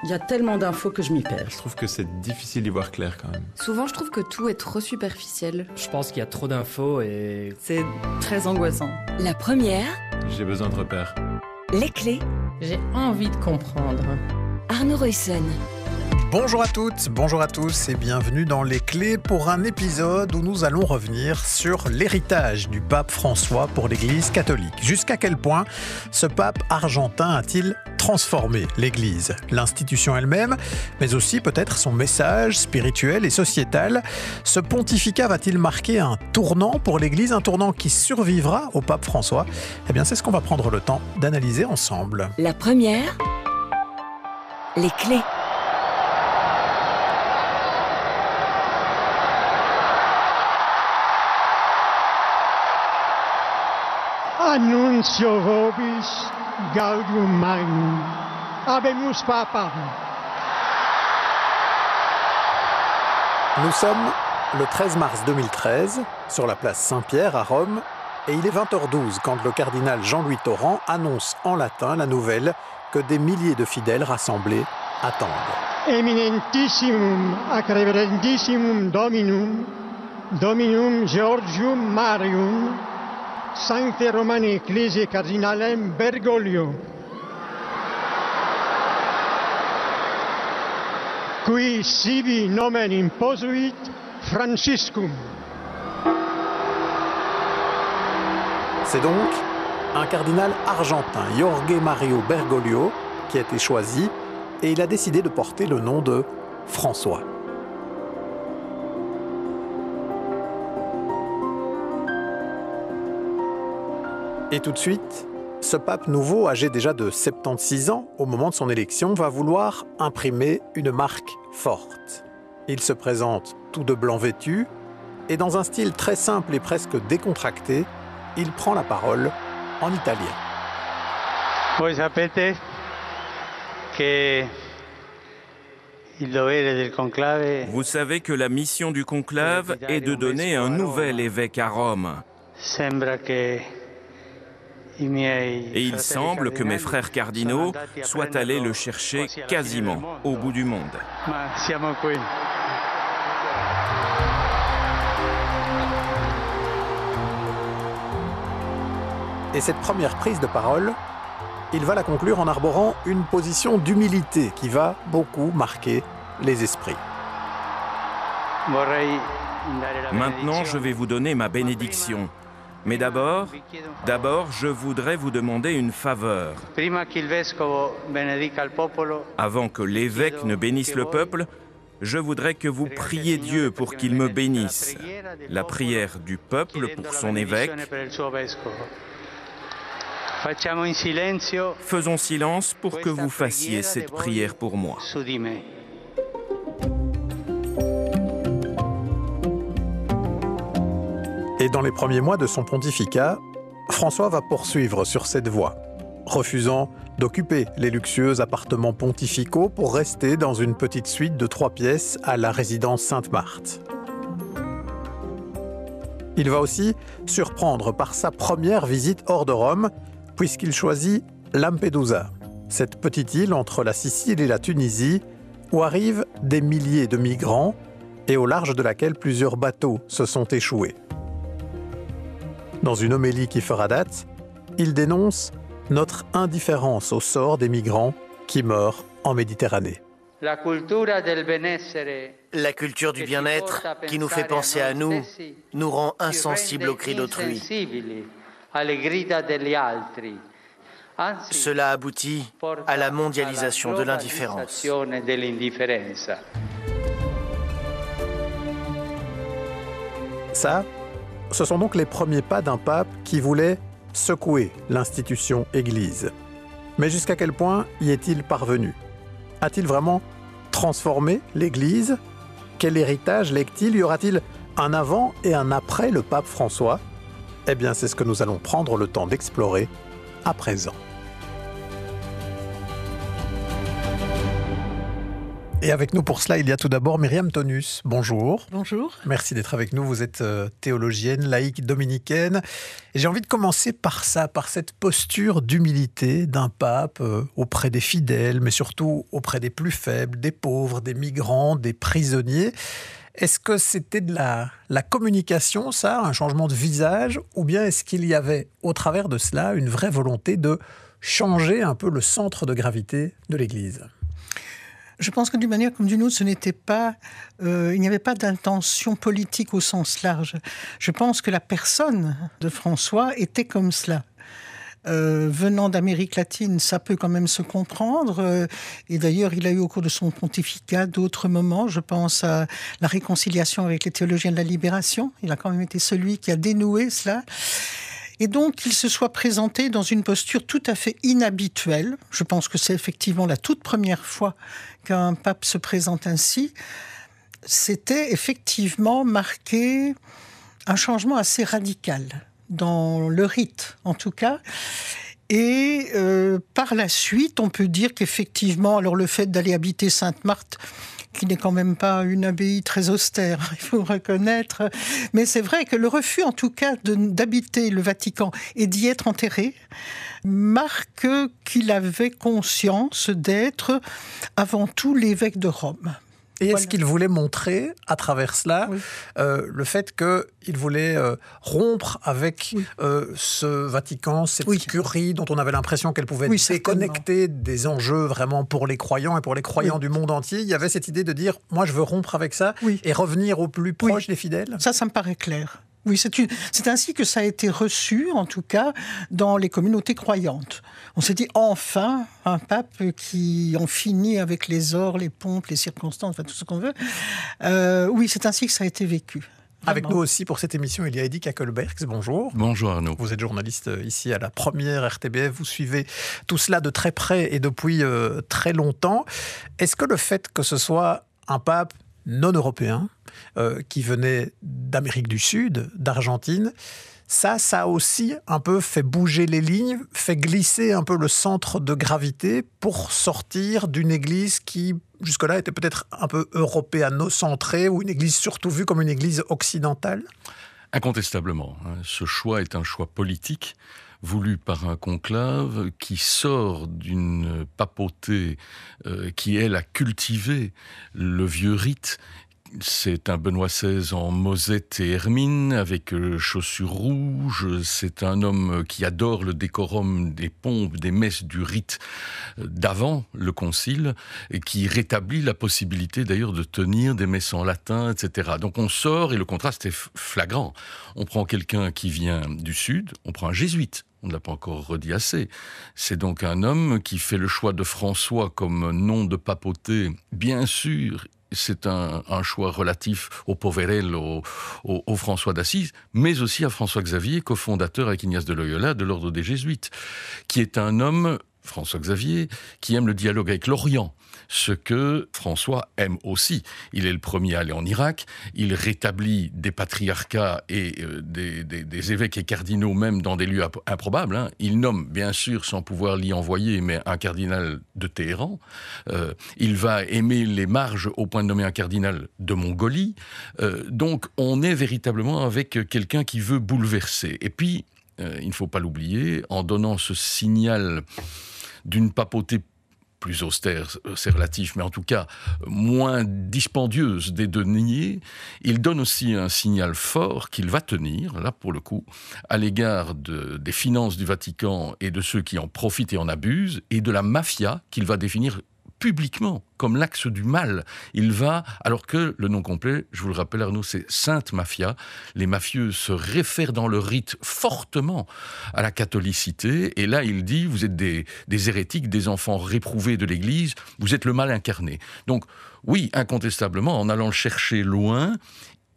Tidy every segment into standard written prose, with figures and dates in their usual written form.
Il y a tellement d'infos que je m'y perds. Je trouve que c'est difficile d'y voir clair quand même. Souvent, je trouve que tout est trop superficiel. Je pense qu'il y a trop d'infos et... C'est très angoissant. La première, J'ai besoin de repères. les clés, J'ai envie de comprendre. Arnaud Roysson. Bonjour à toutes, bonjour à tous et bienvenue dans Les Clés pour un épisode où nous allons revenir sur l'héritage du pape François pour l'Église catholique. Jusqu'à quel point ce pape argentin a-t-il transformé l'Église, l'institution elle-même, mais aussi peut-être son message spirituel et sociétal. Ce pontificat va-t-il marquer un tournant pour l'Église, un tournant qui survivra au pape François ? Eh bien, c'est ce qu'on va prendre le temps d'analyser ensemble. La première, les clés. Annuncio vobis gaudium magnum. Habemus papam. Nous sommes le 13 mars 2013, sur la place Saint-Pierre à Rome, et il est 20h12 quand le cardinal Jean-Louis Torrent annonce en latin la nouvelle que des milliers de fidèles rassemblés attendent. Eminentissimum ac reverendissimum Dominum Georgium Marium, Sancte Romane Ecclesiae Cardinalem Bergoglio, qui sibi nomen imposuit Franciscum. C'est donc un cardinal argentin, Jorge Mario Bergoglio, qui a été choisi, et il a décidé de porter le nom de François. Et tout de suite, ce pape nouveau, âgé déjà de 76 ans au moment de son élection, va vouloir imprimer une marque forte. Il se présente tout de blanc vêtu, et dans un style très simple et presque décontracté, il prend la parole en italien. Voi sapete che il dovere del conclave. Vous savez que la mission du conclave est de donner un nouvel évêque à Rome. Sembra che Et il semble que mes frères cardinaux soient allés le chercher quasiment au bout du monde. Ma siamo qui. Et cette première prise de parole, il va la conclure en arborant une position d'humilité qui va beaucoup marquer les esprits. Maintenant, je vais vous donner ma bénédiction. Mais d'abord, je voudrais vous demander une faveur. Avant que l'évêque ne bénisse le peuple, je voudrais que vous priez Dieu pour qu'il me bénisse. La prière du peuple pour son évêque. Faisons silence pour que vous fassiez cette prière pour moi. Et dans les premiers mois de son pontificat, François va poursuivre sur cette voie, refusant d'occuper les luxueux appartements pontificaux pour rester dans une petite suite de 3 pièces à la résidence Sainte-Marthe. Il va aussi surprendre par sa première visite hors de Rome, puisqu'il choisit Lampedusa, cette petite île entre la Sicile et la Tunisie, où arrivent des milliers de migrants et au large de laquelle plusieurs bateaux se sont échoués. Dans une homélie qui fera date, il dénonce notre indifférence au sort des migrants qui meurent en Méditerranée. La culture du bien-être qui nous fait penser à nous, nous rend insensibles aux cris d'autrui. Cela aboutit à la mondialisation de l'indifférence. Ça, ce sont donc les premiers pas d'un pape qui voulait secouer l'institution Église. Mais jusqu'à quel point y est-il parvenu ? A-t-il vraiment transformé l'Église ? Quel héritage lègue-t-il ? Y aura-t-il un avant et un après le pape François ? Eh bien, c'est ce que nous allons prendre le temps d'explorer à présent. Et avec nous pour cela, il y a tout d'abord Myriam Tonus. Bonjour. Bonjour. Merci d'être avec nous. Vous êtes théologienne, laïque dominicaine. Et j'ai envie de commencer par ça, par cette posture d'humilité d'un pape auprès des fidèles, mais surtout auprès des plus faibles, des pauvres, des migrants, des prisonniers. Est-ce que c'était de la communication, ça, un changement de visage, ou bien est-ce qu'il y avait, au travers de cela, une vraie volonté de changer un peu le centre de gravité de l'Église ? Je pense que d'une manière comme d'une autre, ce n'était pas, il n'y avait pas d'intention politique au sens large. Je pense que la personne de François était comme cela. Venant d'Amérique latine, ça peut quand même se comprendre. Et d'ailleurs, il a eu au cours de son pontificat d'autres moments. Je pense à la réconciliation avec les théologiens de la Libération. Il a quand même été celui qui a dénoué cela. Et donc, qu'il se soit présenté dans une posture tout à fait inhabituelle. Je pense que c'est effectivement la toute première fois qu'un pape se présente ainsi. C'était effectivement marqué un changement assez radical, dans le rite en tout cas. Et par la suite, on peut dire qu'effectivement, alors le fait d'aller habiter Sainte-Marthe, qui n'est quand même pas une abbaye très austère, il faut reconnaître. Mais c'est vrai que le refus, en tout cas, d'habiter le Vatican et d'y être enterré, marque qu'il avait conscience d'être avant tout l'évêque de Rome. Et est-ce qu'il voulait montrer, à travers cela, le fait qu'il voulait rompre avec ce Vatican, cette curie dont on avait l'impression qu'elle pouvait déconnecter des enjeux vraiment pour les croyants et pour les croyants du monde entier. Il y avait cette idée de dire, moi je veux rompre avec ça et revenir au plus proche des fidèles. Ça me paraît clair. Oui, c'est ainsi que ça a été reçu, en tout cas, dans les communautés croyantes. On s'est dit, enfin, un pape qui en finit avec les ors, les pompes, les circonstances, enfin tout ce qu'on veut. Oui, c'est ainsi que ça a été vécu. Vraiment. Avec nous aussi pour cette émission, il y a Eddy Kakelbergs. Bonjour. Bonjour Arnaud. Vous êtes journaliste ici à la première RTBF. Vous suivez tout cela de très près et depuis très longtemps. Est-ce que le fait que ce soit un pape non européen, qui venait d'Amérique du Sud, d'Argentine, ça a aussi un peu fait bouger les lignes, fait glisser un peu le centre de gravité pour sortir d'une église qui, jusque-là, était peut-être un peu européano-centrée, ou une église surtout vue comme une église occidentale ? Incontestablement. Ce choix est un choix politique, voulu par un conclave qui sort d'une papauté qui, elle, a cultivé le vieux rite. C'est un Benoît XVI en mosette et hermine, avec chaussures rouges. C'est un homme qui adore le décorum des pompes, des messes du rite d'avant le concile, et qui rétablit la possibilité d'ailleurs de tenir des messes en latin, etc. Donc on sort, et le contraste est flagrant. On prend quelqu'un qui vient du Sud, on prend un jésuite. On ne l'a pas encore redit assez. C'est donc un homme qui fait le choix de François comme nom de papauté. Bien sûr, c'est un choix relatif au Poverel, au François d'Assise, mais aussi à François Xavier, cofondateur avec Ignace de Loyola de l'ordre des Jésuites, qui est un homme, François Xavier, qui aime le dialogue avec l'Orient, ce que François aime aussi. Il est le premier à aller en Irak, il rétablit des patriarcats et des évêques et cardinaux même dans des lieux improbables. Il nomme, bien sûr, sans pouvoir l'y envoyer, mais un cardinal de Téhéran. Il va aimer les marges au point de nommer un cardinal de Mongolie. Donc on est véritablement avec quelqu'un qui veut bouleverser. Et puis, il ne faut pas l'oublier, en donnant ce signal d'une papauté plus austère, c'est relatif, mais en tout cas moins dispendieuse des deniers, il donne aussi un signal fort qu'il va tenir, là pour le coup, à l'égard des finances du Vatican et de ceux qui en profitent et en abusent, et de la mafia qu'il va définir publiquement comme l'axe du mal. Il va, alors que le nom complet, je vous le rappelle Arnaud, c'est Sainte Mafia. Les mafieux se réfèrent dans le rite fortement à la catholicité, et là il dit, vous êtes des hérétiques, des enfants réprouvés de l'Église, vous êtes le mal incarné. Donc oui, incontestablement, en allant le chercher loin,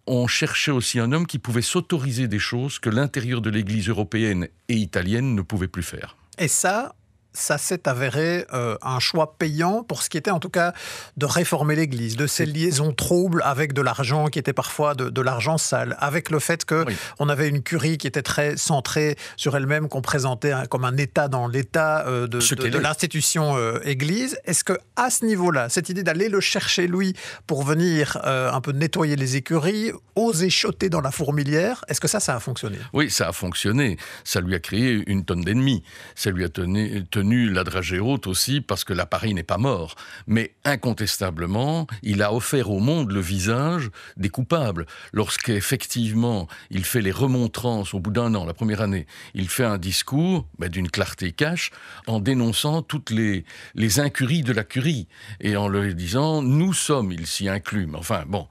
on cherchait aussi un homme qui pouvait s'autoriser des choses que l'intérieur de l'Église européenne et italienne ne pouvait plus faire. Et ça, ça s'est avéré un choix payant pour ce qui était en tout cas de réformer l'Église, de ces liaisons troubles avec de l'argent qui était parfois de l'argent sale, avec le fait qu'on avait une curie qui était très centrée sur elle-même, qu'on présentait comme un État dans l'État de l'institution Église. Est-ce qu'à ce niveau-là, cette idée d'aller le chercher, lui, pour venir un peu nettoyer les écuries, oser choter dans la fourmilière, est-ce que ça a fonctionné? Oui, ça a fonctionné. Ça lui a créé une tonne d'ennemis. Ça lui a tenu la dragée haute aussi parce que l'appareil n'est pas mort. Mais incontestablement, il a offert au monde le visage des coupables. Lorsqu'effectivement, il fait les remontrances au bout d'un an, la première année, il fait un discours d'une clarté cache en dénonçant toutes les incuries de la curie et en leur disant « nous sommes », il s'y inclut. Mais enfin, bon,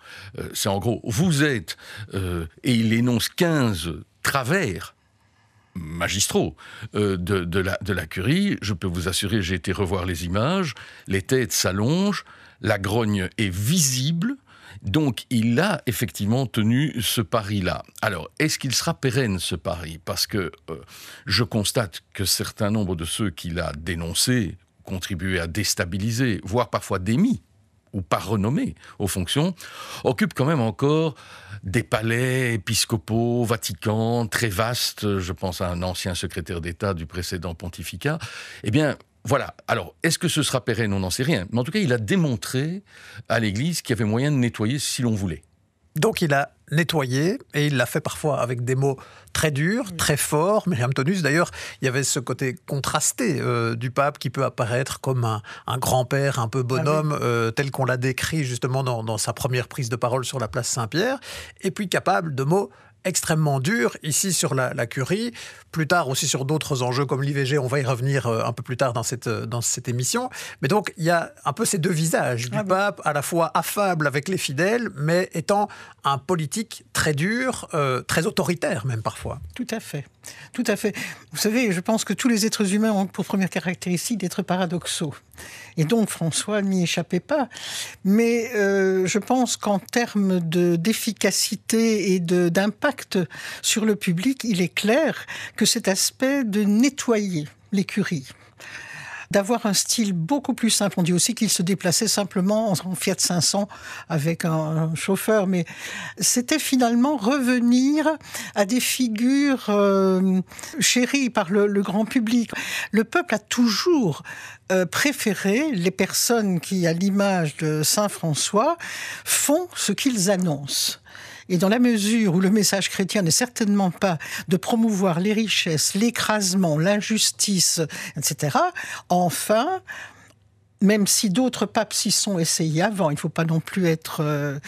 c'est en gros, vous êtes, et il énonce 15 travers magistraux de la curie. Je peux vous assurer, j'ai été revoir les images, les têtes s'allongent, la grogne est visible, donc il a effectivement tenu ce pari-là. Alors, est-ce qu'il sera pérenne ce pari? Parce que je constate que certains nombres de ceux qu'il a dénoncés, contribué à déstabiliser, voire parfois démis, ou pas renommés aux fonctions, occupent quand même encore des palais épiscopaux, Vatican, très vastes. Je pense à un ancien secrétaire d'État du précédent pontificat. Eh bien, voilà. Alors, est-ce que ce sera pérenne? On n'en sait rien. Mais en tout cas, il a démontré à l'Église qu'il y avait moyen de nettoyer si l'on voulait. Donc il a nettoyé, et il l'a fait parfois avec des mots très durs, très forts. Myriam Tonus, d'ailleurs, il y avait ce côté contrasté du pape qui peut apparaître comme un grand-père un peu bonhomme, tel qu'on l'a décrit justement dans sa première prise de parole sur la place Saint-Pierre, et puis capable de mots extrêmement durs, ici sur la curie, plus tard aussi sur d'autres enjeux comme l'IVG, on va y revenir un peu plus tard dans cette émission. Mais donc, il y a un peu ces deux visages du pape, à la fois affable avec les fidèles, mais étant un politique très dur, très autoritaire même parfois. Tout à fait. Tout à fait. Vous savez, je pense que tous les êtres humains ont pour première caractéristique d'être paradoxaux. Et donc François n'y échappait pas. Mais je pense qu'en termes d'efficacité et d'impact sur le public, il est clair que cet aspect de nettoyer l'écurie, d'avoir un style beaucoup plus simple. On dit aussi qu'il se déplaçait simplement en Fiat 500 avec un chauffeur, mais c'était finalement revenir à des figures chéries par le grand public. Le peuple a toujours préféré les personnes qui, à l'image de Saint François, font ce qu'ils annoncent. Et dans la mesure où le message chrétien n'est certainement pas de promouvoir les richesses, l'écrasement, l'injustice, etc., enfin, même si d'autres papes s'y sont essayés avant, il ne faut pas non plus être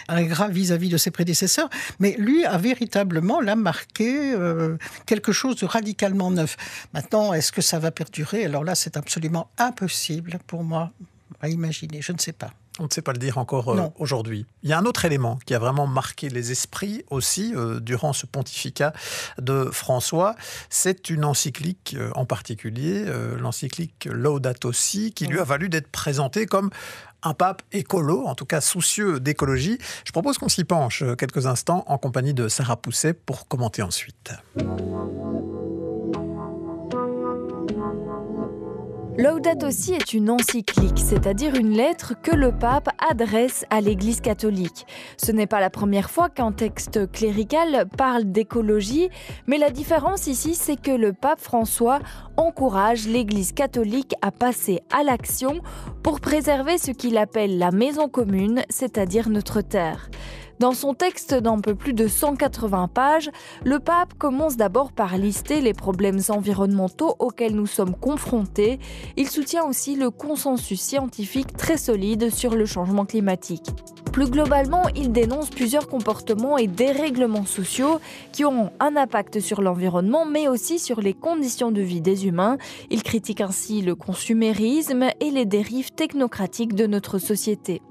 ingrat vis-à-vis de ses prédécesseurs, mais lui a véritablement là marqué quelque chose de radicalement neuf. Maintenant, est-ce que ça va perdurer? Alors là, c'est absolument impossible pour moi à imaginer, je ne sais pas. On ne sait pas le dire encore aujourd'hui. Il y a un autre élément qui a vraiment marqué les esprits aussi durant ce pontificat de François. C'est une encyclique en particulier, l'encyclique Laudato Si, qui lui a valu d'être présentée comme un pape écolo, en tout cas soucieux d'écologie. Je propose qu'on s'y penche quelques instants en compagnie de Sarah Pousset pour commenter ensuite. Laudato Si est une encyclique, c'est-à-dire une lettre que le pape adresse à l'Église catholique. Ce n'est pas la première fois qu'un texte clérical parle d'écologie, mais la différence ici, c'est que le pape François encourage l'Église catholique à passer à l'action pour préserver ce qu'il appelle la maison commune, c'est-à-dire notre terre. Dans son texte d'un peu plus de 180 pages, le pape commence d'abord par lister les problèmes environnementaux auxquels nous sommes confrontés. Il soutient aussi le consensus scientifique très solide sur le changement climatique. Plus globalement, il dénonce plusieurs comportements et dérèglements sociaux qui ont un impact sur l'environnement, mais aussi sur les conditions de vie des humains. Il critique ainsi le consumérisme et les dérives technocratiques de notre société.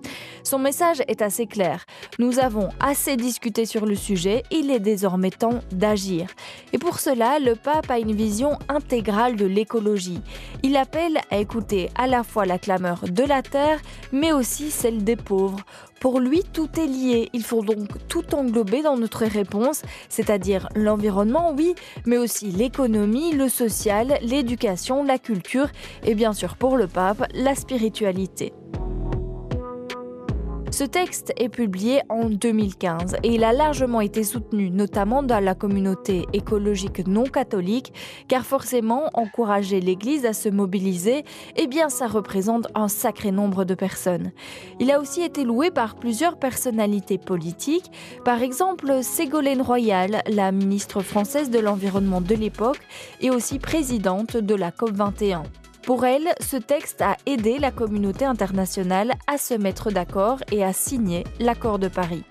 Son message est assez clair. Nous avons avons assez discuté sur le sujet, il est désormais temps d'agir. Et pour cela, le pape a une vision intégrale de l'écologie. Il appelle à écouter à la fois la clameur de la terre, mais aussi celle des pauvres. Pour lui, tout est lié. Il faut donc tout englober dans notre réponse, c'est-à-dire l'environnement, oui, mais aussi l'économie, le social, l'éducation, la culture et bien sûr pour le pape, la spiritualité. Ce texte est publié en 2015 et il a largement été soutenu, notamment dans la communauté écologique non catholique, car forcément, encourager l'Église à se mobiliser, eh bien, ça représente un sacré nombre de personnes. Il a aussi été loué par plusieurs personnalités politiques, par exemple Ségolène Royal, la ministre française de l'Environnement de l'époque et aussi présidente de la COP21. Pour elle, ce texte a aidé la communauté internationale à se mettre d'accord et à signer l'accord de Paris.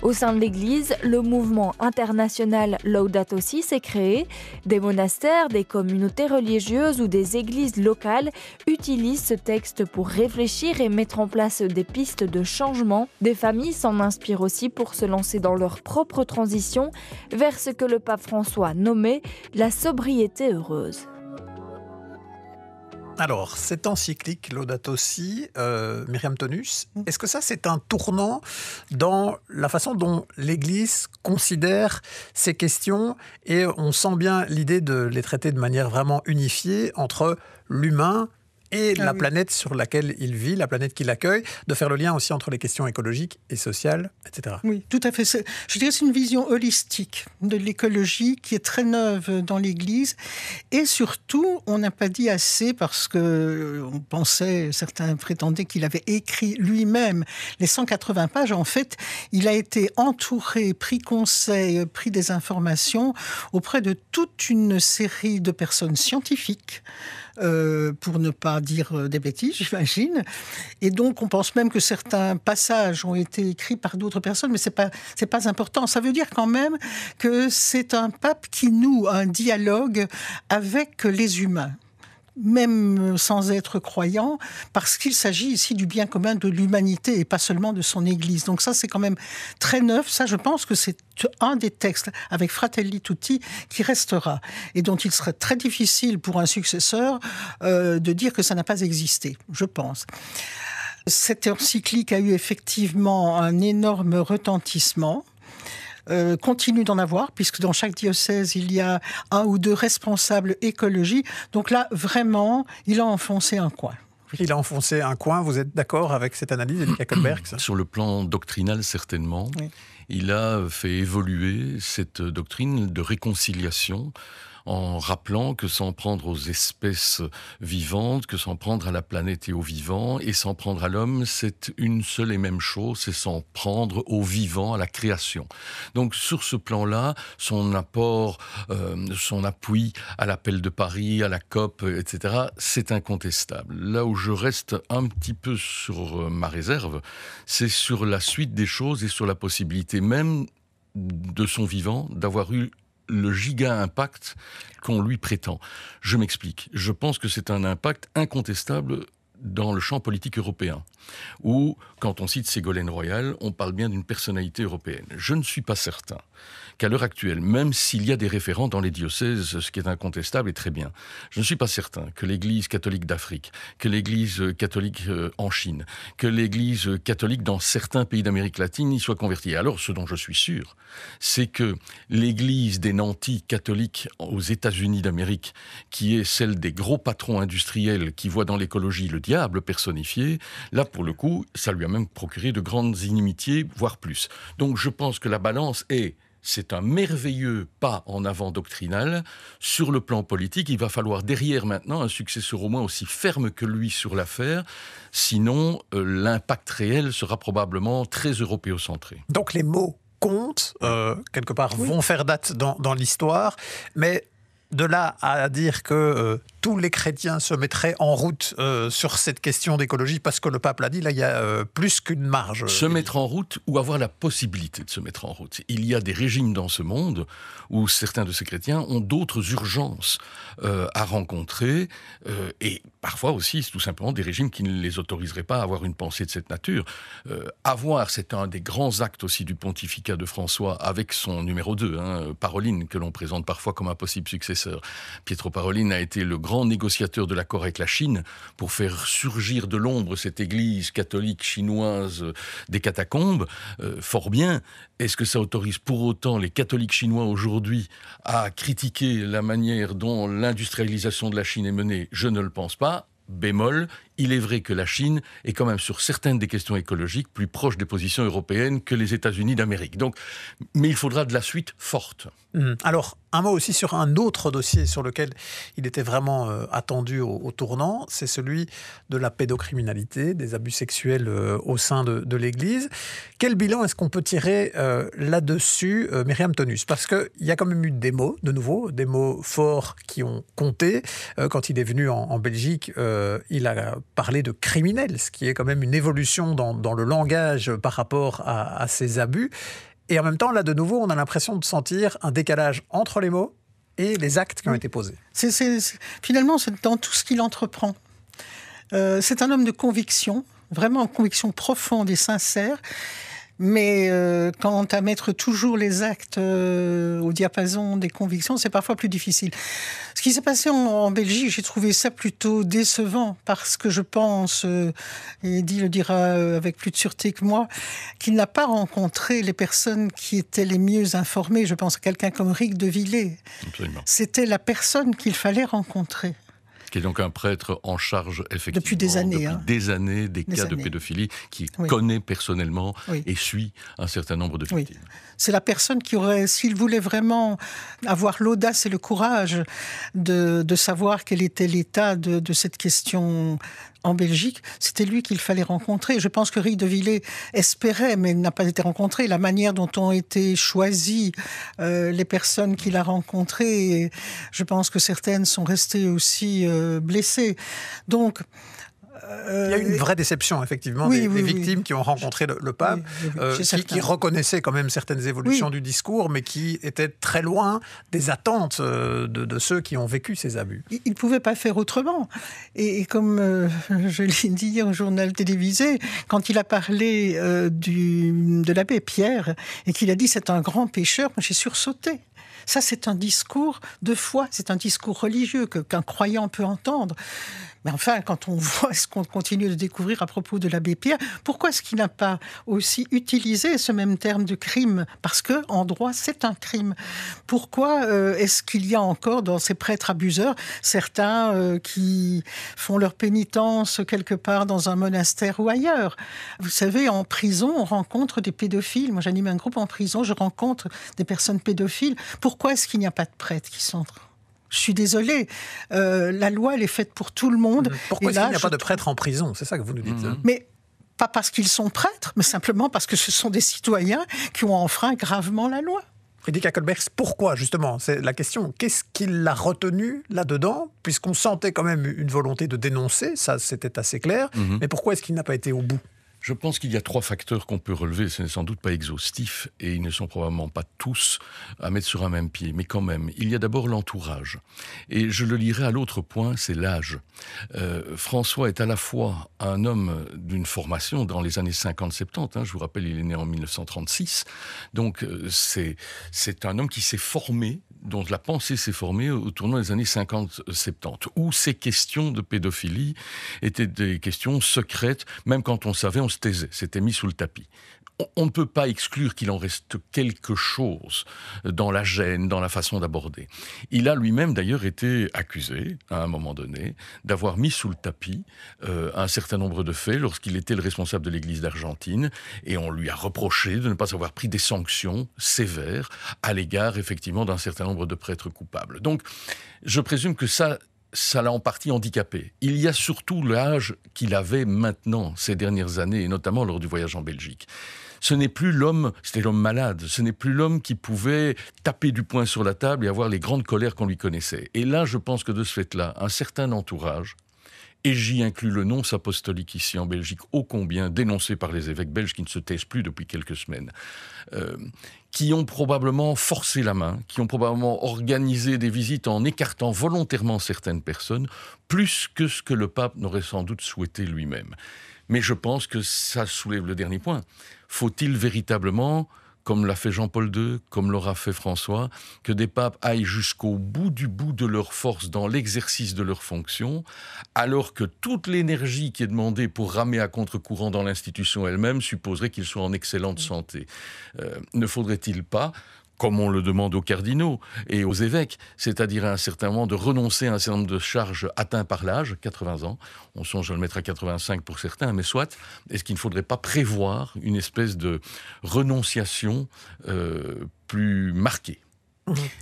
Au sein de l'Église, le mouvement international Laudato Si s'est créé. Des monastères, des communautés religieuses ou des églises locales utilisent ce texte pour réfléchir et mettre en place des pistes de changement. Des familles s'en inspirent aussi pour se lancer dans leur propre transition vers ce que le pape François nommait la sobriété heureuse. Alors, cette encyclique Laudato Si, Myriam Tonus, est-ce que ça c'est un tournant dans la façon dont l'Église considère ces questions et on sent bien l'idée de les traiter de manière vraiment unifiée entre l'humain et la planète sur laquelle il vit, la planète qu'il accueille, de faire le lien aussi entre les questions écologiques et sociales, etc. Oui, tout à fait. Je dirais que c'est une vision holistique de l'écologie qui est très neuve dans l'Église. Et surtout, on n'a pas dit assez parce qu'on pensait, certains prétendaient qu'il avait écrit lui-même les 180 pages. En fait, il a été entouré, pris conseil, pris des informations auprès de toute une série de personnes scientifiques, pour ne pas dire des bêtises, j'imagine. Et donc, on pense même que certains passages ont été écrits par d'autres personnes, mais c'est pas important. Ça veut dire quand même que c'est un pape qui noue un dialogue avec les humains, même sans être croyant, parce qu'il s'agit ici du bien commun de l'humanité et pas seulement de son Église. Donc ça, c'est quand même très neuf. Ça, je pense que c'est un des textes avec Fratelli Tutti qui restera et dont il serait très difficile pour un successeur de dire que ça n'a pas existé, je pense. Cette encyclique a eu effectivement un énorme retentissement. Continue d'en avoir, puisque dans chaque diocèse, il y a un ou deux responsables écologie. Donc là, vraiment, il a enfoncé un coin. Il a enfoncé un coin, vous êtes d'accord avec cette analyse, Erika Kullbergs ? Sur le plan doctrinal, certainement. Oui. Il a fait évoluer cette doctrine de réconciliation en rappelant que s'en prendre aux espèces vivantes, que s'en prendre à la planète et aux vivants, et s'en prendre à l'homme, c'est une seule et même chose, c'est s'en prendre aux vivants, à la création. Donc sur ce plan-là, son apport, son appui à l'appel de Paris, à la COP, etc., c'est incontestable. Là où je reste un petit peu sur ma réserve, c'est sur la suite des choses et sur la possibilité même de son vivant d'avoir eu le giga-impact qu'on lui prétend. Je m'explique. Je pense que c'est un impact incontestable dans le champ politique européen, où, quand on cite Ségolène Royal, on parle bien d'une personnalité européenne. Je ne suis pas certain qu'à l'heure actuelle, même s'il y a des référents dans les diocèses, ce qui est incontestable et très bien, je ne suis pas certain que l'Église catholique d'Afrique, que l'Église catholique en Chine, que l'Église catholique dans certains pays d'Amérique latine y soit convertie. Alors, ce dont je suis sûr, c'est que l'Église des nantis catholiques aux États-Unis d'Amérique, qui est celle des gros patrons industriels qui voient dans l'écologie le diable personnifié, là, pour le coup, ça lui a même procuré de grandes inimitiés, voire plus. Donc, je pense que la balance est... C'est un merveilleux pas en avant doctrinal. Sur le plan politique, il va falloir derrière maintenant un successeur au moins aussi ferme que lui sur l'affaire. Sinon, l'impact réel sera probablement très européocentré. Donc les mots comptent, quelque part, vont faire date dans l'histoire. Mais de là à dire que tous les chrétiens se mettraient en route sur cette question d'écologie parce que le pape l'a dit, là il y a plus qu'une marge. Se mettre en route ou avoir la possibilité de se mettre en route. Il y a des régimes dans ce monde où certains de ces chrétiens ont d'autres urgences à rencontrer et parfois aussi tout simplement des régimes qui ne les autoriseraient pas à avoir une pensée de cette nature. C'est un des grands actes aussi du pontificat de François avec son numéro 2, Parolin, que l'on présente parfois comme un possible successeur. Pietro Parolin a été le grand négociateur de l'accord avec la Chine pour faire surgir de l'ombre cette église catholique chinoise des catacombes. Fort bien. Est-ce que ça autorise pour autant les catholiques chinois aujourd'hui à critiquer la manière dont l'industrialisation de la Chine est menée? Je ne le pense pas. Bémol, il est vrai que la Chine est quand même sur certaines des questions écologiques plus proche des positions européennes que les États-Unis d'Amérique. Mais il faudra de la suite forte. Alors, un mot aussi sur un autre dossier sur lequel il était vraiment attendu au tournant, c'est celui de la pédocriminalité, des abus sexuels au sein de l'Église. Quel bilan est-ce qu'on peut tirer là-dessus, Myriam Tonus? Parce qu'il y a quand même eu des mots, de nouveau, des mots forts qui ont compté. Quand il est venu en Belgique, il a parlé de criminels, ce qui est quand même une évolution dans le langage par rapport à ces abus. Et en même temps, là, de nouveau, on a l'impression de sentir un décalage entre les mots et les actes qui ont été posés. Finalement, c'est dans tout ce qu'il entreprend. C'est un homme de conviction, vraiment une conviction profonde et sincère. Mais quant à mettre toujours les actes au diapason des convictions, c'est parfois plus difficile. Ce qui s'est passé en Belgique, j'ai trouvé ça plutôt décevant parce que je pense, et Eddy le dira avec plus de sûreté que moi, qu'il n'a pas rencontré les personnes qui étaient les mieux informées. Je pense à quelqu'un comme Rick de Villers. Absolument. C'était la personne qu'il fallait rencontrer. Qui est donc un prêtre en charge, effectivement, depuis des années, des cas de pédophilie, qui connaît personnellement et suit un certain nombre de victimes. Oui. C'est la personne qui aurait, s'il voulait vraiment avoir l'audace et le courage de savoir quel était l'état de cette question en Belgique, c'était lui qu'il fallait rencontrer. Je pense que Rick de Villers espérait, mais il n'a pas été rencontré. La manière dont ont été choisies les personnes qu'il a rencontrées, et je pense que certaines sont restées aussi blessées. Donc, il y a eu une vraie déception, effectivement, des victimes qui ont rencontré le pape, qui reconnaissaient quand même certaines évolutions du discours, mais qui étaient très loin des attentes de ceux qui ont vécu ces abus. Il ne pouvait pas faire autrement. Et comme je l'ai dit hier au journal télévisé, quand il a parlé de l'abbé Pierre, et qu'il a dit « c'est un grand pécheur », moi j'ai sursauté. Ça, c'est un discours de foi, c'est un discours religieux qu'un croyant peut entendre. Mais enfin, quand on voit ce qu'on continue de découvrir à propos de l'abbé Pierre, pourquoi est-ce qu'il n'a pas aussi utilisé ce même terme de crime? Parce qu'en droit, c'est un crime. Pourquoi est-ce qu'il y a encore dans ces prêtres abuseurs certains qui font leur pénitence quelque part dans un monastère ou ailleurs? Vous savez, en prison, on rencontre des pédophiles. Moi, j'anime un groupe en prison, je rencontre des personnes pédophiles. Pourquoi est-ce qu'il n'y a pas de prêtres qui sont... Je suis désolée, la loi, elle est faite pour tout le monde. Pourquoi est-ce qu'il n'y a pas de prêtres en prison? C'est ça que vous nous dites. Mais pas parce qu'ils sont prêtres, mais simplement parce que ce sont des citoyens qui ont enfreint gravement la loi. Eddy Kakelbergs, pourquoi justement? C'est la question. Qu'est-ce qui l'a retenu là-dedans? Puisqu'on sentait quand même une volonté de dénoncer, ça c'était assez clair. Mais pourquoi est-ce qu'il n'a pas été au bout? Je pense qu'il y a 3 facteurs qu'on peut relever. Ce n'est sans doute pas exhaustif et ils ne sont probablement pas tous à mettre sur un même pied. Mais quand même, il y a d'abord l'entourage. Et je le lirai à l'autre point, c'est l'âge. François est à la fois un homme d'une formation dans les années 50-70. Je vous rappelle, il est né en 1936. Donc c'est un homme qui s'est formé, dont la pensée s'est formée au tournant des années 50-70, où ces questions de pédophilie étaient des questions secrètes. Même quand on savait, on se taisait, c'était mis sous le tapis. On ne peut pas exclure qu'il en reste quelque chose dans la gêne, dans la façon d'aborder. Il a lui-même d'ailleurs été accusé, à un moment donné, d'avoir mis sous le tapis un certain nombre de faits lorsqu'il était le responsable de l'Église d'Argentine, et on lui a reproché de ne pas avoir pris des sanctions sévères à l'égard, effectivement, d'un certain nombre de prêtres coupables. Donc, je présume que ça ça l'a en partie handicapé. Il y a surtout l'âge qu'il avait maintenant, ces dernières années, et notamment lors du voyage en Belgique. Ce n'est plus l'homme, c'était l'homme malade, ce n'est plus l'homme qui pouvait taper du poing sur la table et avoir les grandes colères qu'on lui connaissait. Et là, je pense que de ce fait-là, un certain entourage, et j'y inclus le nonce apostolique ici en Belgique, ô combien dénoncé par les évêques belges qui ne se taisent plus depuis quelques semaines, qui ont probablement forcé la main, qui ont probablement organisé des visites en écartant volontairement certaines personnes, plus que ce que le pape n'aurait sans doute souhaité lui-même. Mais je pense que ça soulève le dernier point. Faut-il véritablement, comme l'a fait Jean-Paul II, comme l'aura fait François, que des papes aillent jusqu'au bout de leur force dans l'exercice de leurs fonctions, alors que toute l'énergie qui est demandée pour ramer à contre-courant dans l'institution elle-même supposerait qu'ils soient en excellente santé. Ne faudrait-il pas, comme on le demande aux cardinaux et aux évêques, c'est-à-dire à un certain moment de renoncer à un certain nombre de charges atteints par l'âge, 80 ans, on songe à le mettre à 85 pour certains, mais soit, est-ce qu'il ne faudrait pas prévoir une espèce de renonciation plus marquée ?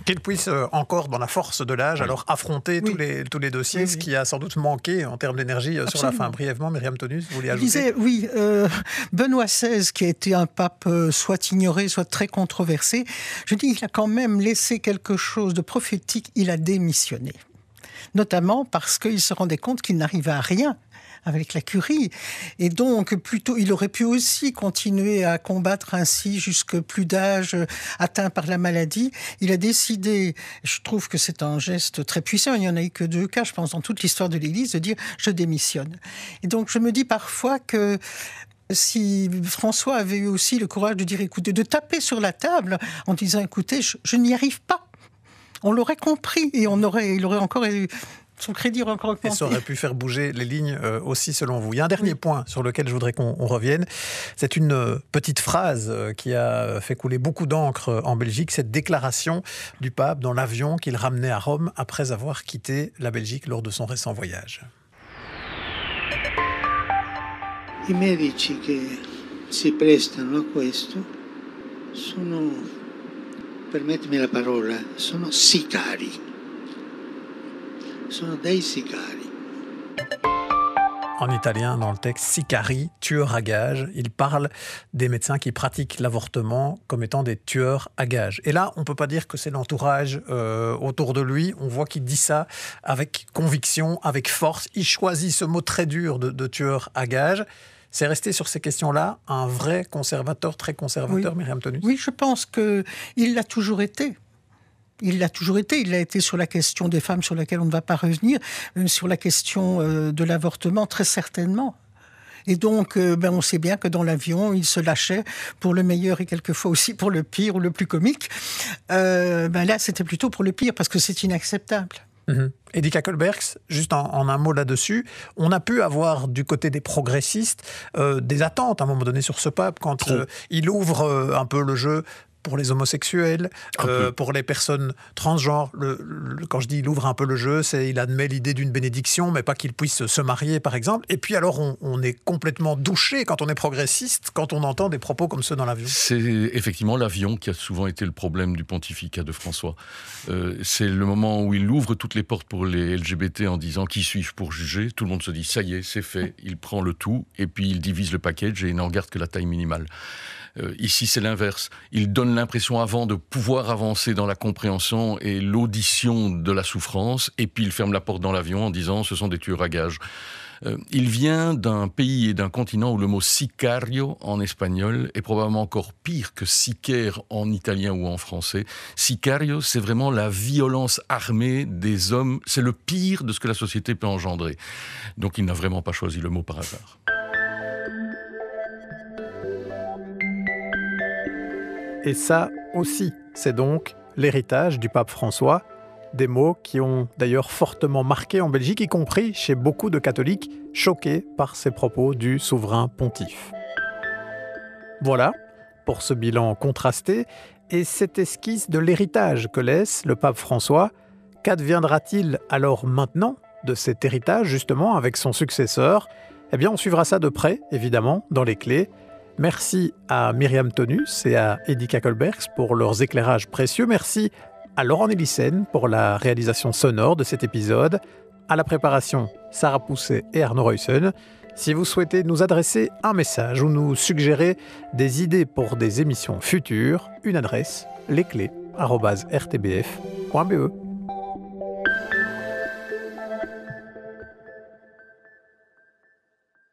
Qu'il puisse encore, dans la force de l'âge, alors affronter tous les dossiers, ce qui a sans doute manqué en termes d'énergie sur la fin. Brièvement, Myriam Tonus, vous voulez ajouter ? Benoît XVI, qui a été un pape soit ignoré, soit très controversé, je dis qu'il a quand même laissé quelque chose de prophétique, il a démissionné. Notamment parce qu'il se rendait compte qu'il n'arrivait à rien avec la curie. Et donc, plutôt, il aurait pu aussi continuer à combattre ainsi jusque plus d'âge atteint par la maladie. Il a décidé, je trouve que c'est un geste très puissant, il n'y en a eu que 2 cas, je pense, dans toute l'histoire de l'Église, de dire « je démissionne ». Et donc, je me dis parfois que si François avait eu aussi le courage de dire « écoutez », de taper sur la table en disant « écoutez, je n'y arrive pas ». On l'aurait compris et il aurait encore eu son crédit aurait encore augmenté. Et ça aurait pu faire bouger les lignes aussi, selon vous. Il y a un dernier point sur lequel je voudrais qu'on revienne. C'est une petite phrase qui a fait couler beaucoup d'encre en Belgique, cette déclaration du pape dans l'avion qu'il ramenait à Rome après avoir quitté la Belgique lors de son récent voyage. I medici che si prestano a questo sono, permettimi la parola, sono sicari. Sono dei sicari. En italien, dans le texte, sicari, tueurs à gages. Il parle des médecins qui pratiquent l'avortement comme étant des tueurs à gages. Et là, on ne peut pas dire que c'est l'entourage autour de lui. On voit qu'il dit ça avec conviction, avec force. Il choisit ce mot très dur de tueur à gages. C'est resté sur ces questions-là un vrai conservateur, très conservateur, Myriam Tonus. Oui, je pense qu'il l'a toujours été. Il l'a toujours été. Il l'a été sur la question des femmes, sur laquelle on ne va pas revenir, sur la question de l'avortement, très certainement. Et donc, on sait bien que dans l'avion, il se lâchait pour le meilleur et quelquefois aussi pour le pire ou le plus comique. Là, c'était plutôt pour le pire, parce que c'est inacceptable. Eddy Kakelbergs, juste en un mot là-dessus, on a pu avoir du côté des progressistes des attentes à un moment donné sur ce pape, quand il ouvre un peu le jeu pour les homosexuels, pour les personnes transgenres. Quand je dis il ouvre un peu le jeu, c'est il admet l'idée d'une bénédiction, mais pas qu'ils puissent se marier, par exemple. Et puis alors, on est complètement douché quand on est progressiste, quand on entend des propos comme ceux dans l'avion. C'est effectivement l'avion qui a souvent été le problème du pontificat de François. C'est le moment où il ouvre toutes les portes pour les LGBT en disant « qui suis-je pour juger ?» Tout le monde se dit « ça y est, c'est fait ». Il prend le tout et puis il divise le package et il n'en garde que la taille minimale. Ici, c'est l'inverse. Il donne l'impression avant de pouvoir avancer dans la compréhension et l'audition de la souffrance, et puis il ferme la porte dans l'avion en disant « ce sont des tueurs à gages ». Il vient d'un pays et d'un continent où le mot sicario en espagnol est probablement encore pire que sicaire en italien ou en français. Sicario, c'est vraiment la violence armée des hommes. C'est le pire de ce que la société peut engendrer. Donc il n'a vraiment pas choisi le mot par hasard. Et ça aussi, c'est donc l'héritage du pape François, des mots qui ont d'ailleurs fortement marqué en Belgique, y compris chez beaucoup de catholiques choqués par ces propos du souverain pontife. Voilà pour ce bilan contrasté et cette esquisse de l'héritage que laisse le pape François. Qu'adviendra-t-il alors maintenant de cet héritage, justement, avec son successeur ? Eh bien, on suivra ça de près, évidemment, dans les clés. Merci à Myriam Tonus et à Eddy Kakelbergs pour leurs éclairages précieux. Merci à Laurent Nélissen pour la réalisation sonore de cet épisode. À la préparation, Sarah Pousset et Arnaud Reussen. Si vous souhaitez nous adresser un message ou nous suggérer des idées pour des émissions futures, une adresse, lesclés@rtbf.be.